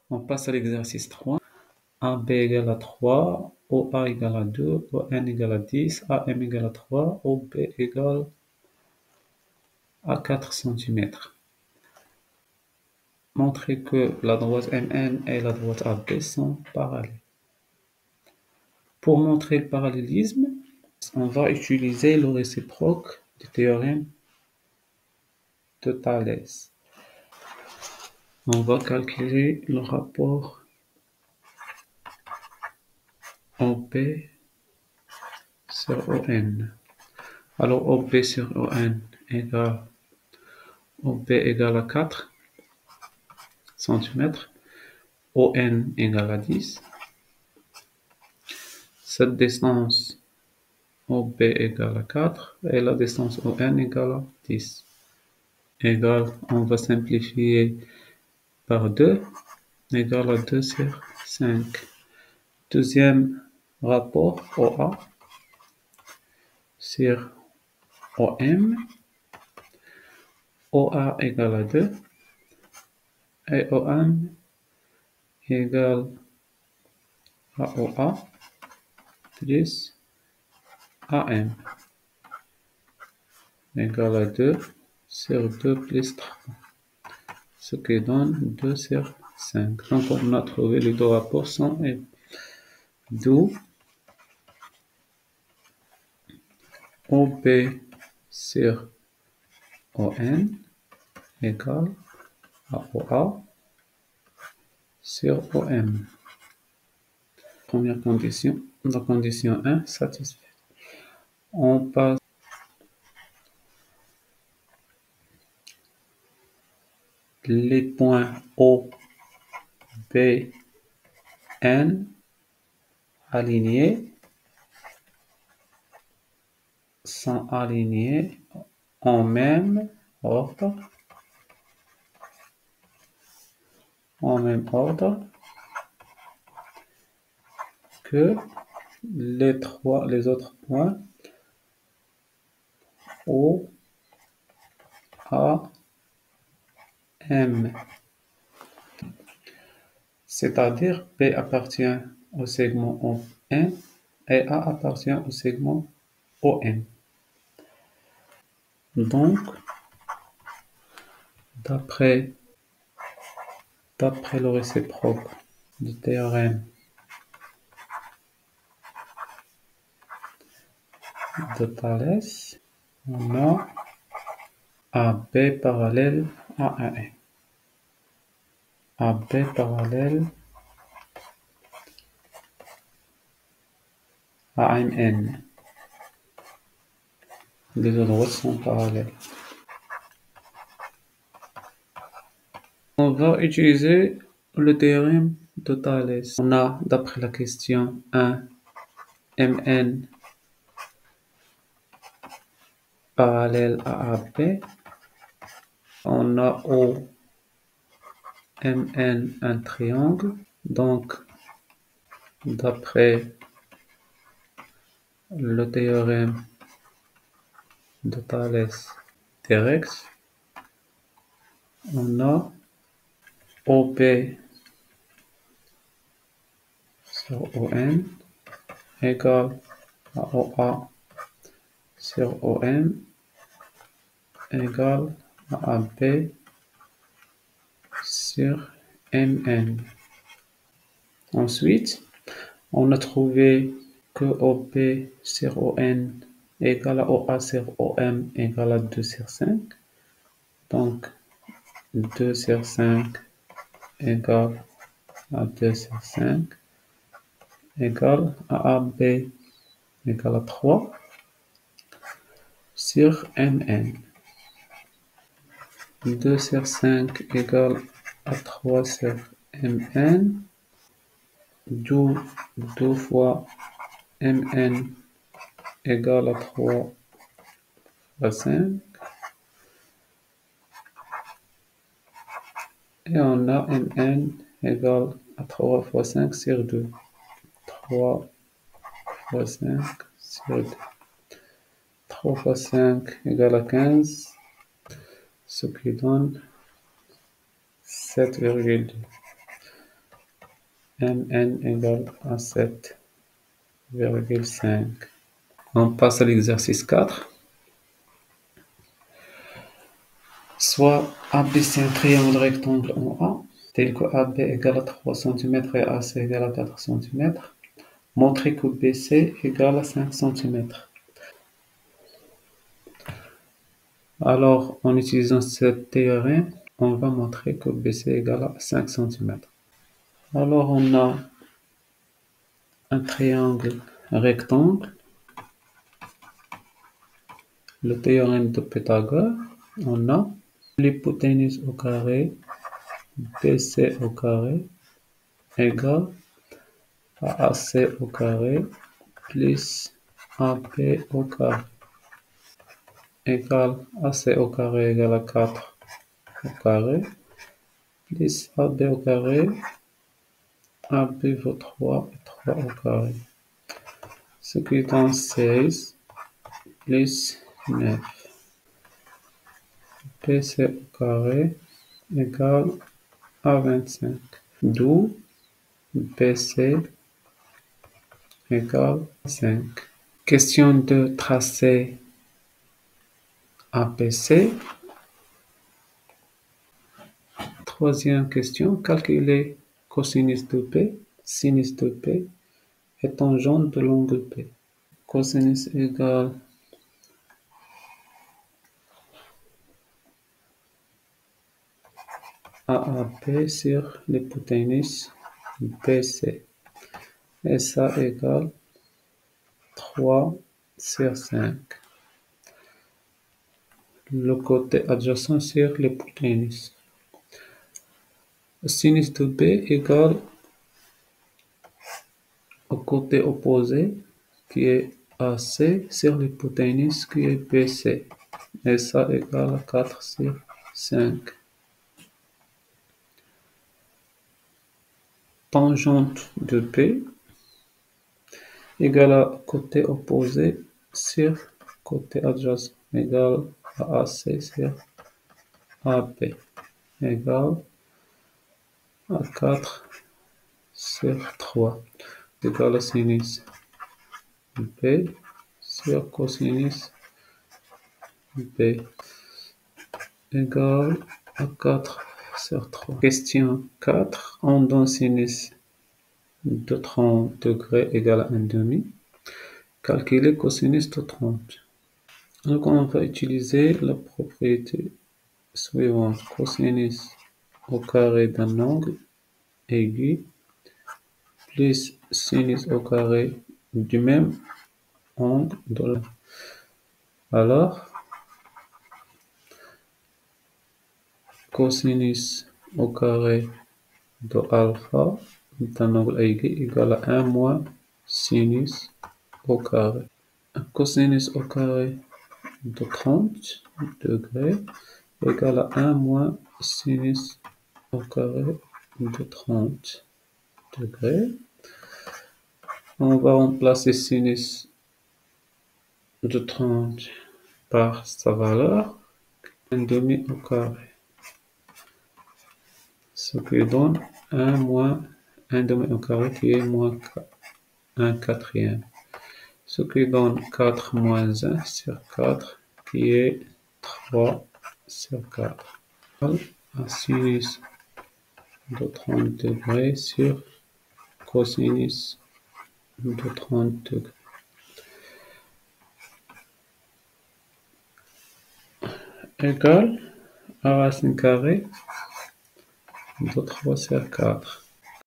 On passe à l'exercice 3. AB égale à 3, OA égale à 2, ON égale à 10, AM égale à 3, OB égale à 4 cm. Montrer que la droite MN et la droite AB sont parallèles. Pour montrer le parallélisme, on va utiliser le réciproque du théorème de Thalès. On va calculer le rapport OP sur ON. Alors OP sur ON égale OP égale à 4 cm, ON égale à 10. Cette distance OB égale à 4 et la distance ON égale à 10. Égale, on va simplifier par 2, égale à 2 sur 5. Deuxième rapport OA sur OM. OA égale à 2 et OM égale à OA plus AM égale à 2 sur 2 plus 3, ce qui donne 2 sur 5. Donc on a trouvé les deux rapports sont égaux. D'où OB sur ON égale à OA sur OM. Première condition, la condition 1 satisfaite. On passe les points O, B, N alignés sont alignés en même ordre, que les autres points O, A, M. C'est-à-dire B appartient au segment ON et A appartient au segment OM. Donc, d'après le réciproque du théorème de Thalès, on a AB parallèle à AM. AB parallèle à AMN. Les deux droites sont parallèles. On va utiliser le théorème de Thalès. On a, d'après la question 1, MN parallèle à AB. On a O, MN un triangle. Donc, d'après le théorème de Thalès direct, on a OP sur ON égale à OA sur OM égale à AB sur MN. Ensuite, on a trouvé que OP sur ON égale à OA sur OM égale à 2 sur 5. Donc, 2 sur 5 égale à 2 sur 5 égale à AB égale à 3 sur MN. 2 sur 5 égale à 3 sur MN, d'où 2 fois MN égale à 3 fois 5. Et on a MN égale à 3 fois 5 sur 2. 3 fois 5 sur 2. 3 fois 5 égale à 15, ce qui donne 7,2. mn égale à 7,5. On passe à l'exercice 4. Soit AB c'est un triangle rectangle en A, tel que AB égale à 3 cm et AC égale à 4 cm. Montrer que BC égale à 5 cm. Alors, en utilisant ce théorème, on va montrer que BC égale à 5 cm. Alors, on a un triangle rectangle, le théorème de Pythagore, on a l'hypoténuse au carré, BC au carré, égale à AC au carré, plus AP au carré, égale AC au carré égale à 4 au carré, plus AB au carré, AB vaut 3 et 3 au carré. Ce qui donne 16 plus 9. PC au carré égale à 25. D'où PC égale 5. Question de tracer APC. Troisième question, calculer cosinus de P, sinus de P et tangente de l'angle P. Cosinus égale AAP sur l'hypoténuse BC. Et ça égale 3 sur 5. Le côté adjacent sur l'hypoténuse. Sinus de B égale au côté opposé qui est AC sur l'hypoténuse qui est BC. Et ça égale à 4 sur 5. Tangente de P égale à côté opposé sur côté adjacent égale à AC sur AB égale à 4 sur 3 égale à sinus B sur cosinus B égale à 4 sur 3. Question 4. On donne sinus de 30 degrés égale à 1 demi. Calculer cosinus de 30. Donc on va utiliser la propriété suivante. Cosinus au carré d'un angle aigu plus sinus au carré du même angle de l'angle. Alors, cosinus au carré de alpha d'un angle aigu égale à 1 moins sinus au carré. Cosinus au carré de 30 degrés égale à 1 moins sinus au carré de 30 degrés. On va remplacer sinus de 30 par sa valeur, 1 demi au carré. Ce qui donne 1 moins 1 demi au carré qui est moins 1 quatrième. Ce qui donne 4 moins 1 sur 4 qui est 3 sur 4. Un sinus de 30 degrés sur cosinus de 30 degrés. Égal à racine carrée de 3 sur 4.